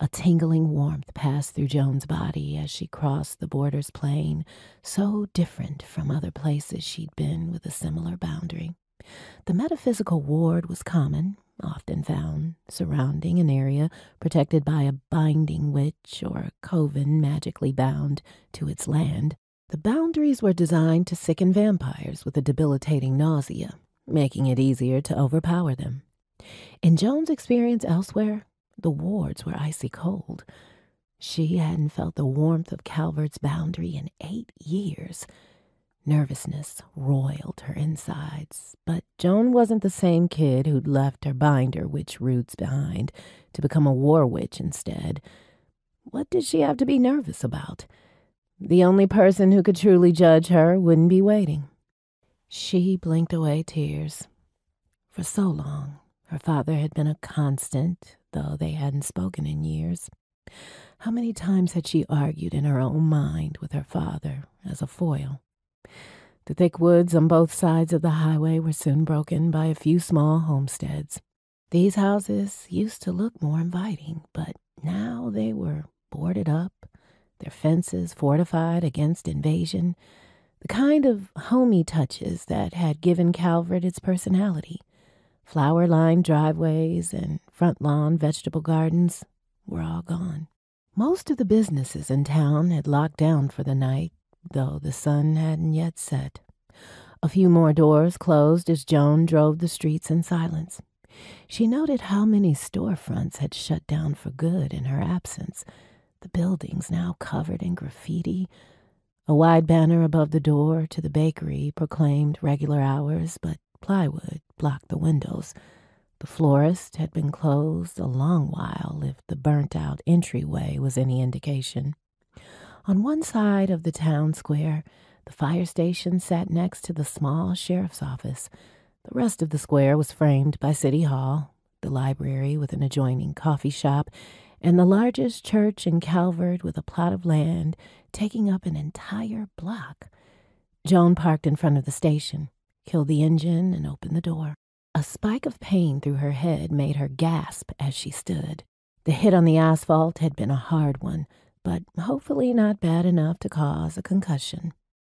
A tingling warmth passed through Joan's body as she crossed the border's plain, so different from other places she'd been with a similar boundary. The metaphysical ward was common, often found surrounding an area protected by a binding witch or a coven magically bound to its land. The boundaries were designed to sicken vampires with a debilitating nausea, making it easier to overpower them. In Joan's experience elsewhere, the wards were icy cold. She hadn't felt the warmth of Calvert's boundary in 8 years. Nervousness roiled her insides, but Joan wasn't the same kid who'd left her binder witch roots behind to become a war witch instead. What did she have to be nervous about? The only person who could truly judge her wouldn't be waiting. She blinked away tears. For so long, her father had been a constant, though they hadn't spoken in years. How many times had she argued in her own mind with her father as a foil? The thick woods on both sides of the highway were soon broken by a few small homesteads. These houses used to look more inviting, but now they were boarded up, their fences fortified against invasion, the kind of homey touches that had given Calvert its personality. Flower-lined driveways and front-lawn vegetable gardens were all gone. Most of the businesses in town had locked down for the night, though the sun hadn't yet set. A few more doors closed as Joan drove the streets in silence. She noted how many storefronts had shut down for good in her absence, the buildings now covered in graffiti. A wide banner above the door to the bakery proclaimed regular hours, but plywood blocked the windows. The florist had been closed a long while, if the burnt-out entryway was any indication. On one side of the town square, the fire station sat next to the small sheriff's office. The rest of the square was framed by City Hall, the library with an adjoining coffee shop, and the largest church in Calvert with a plot of land taking up an entire block. Joan parked in front of the station, killed the engine, and opened the door. A spike of pain through her head made her gasp as she stood. The hit on the asphalt had been a hard one, but hopefully not bad enough to cause a concussion.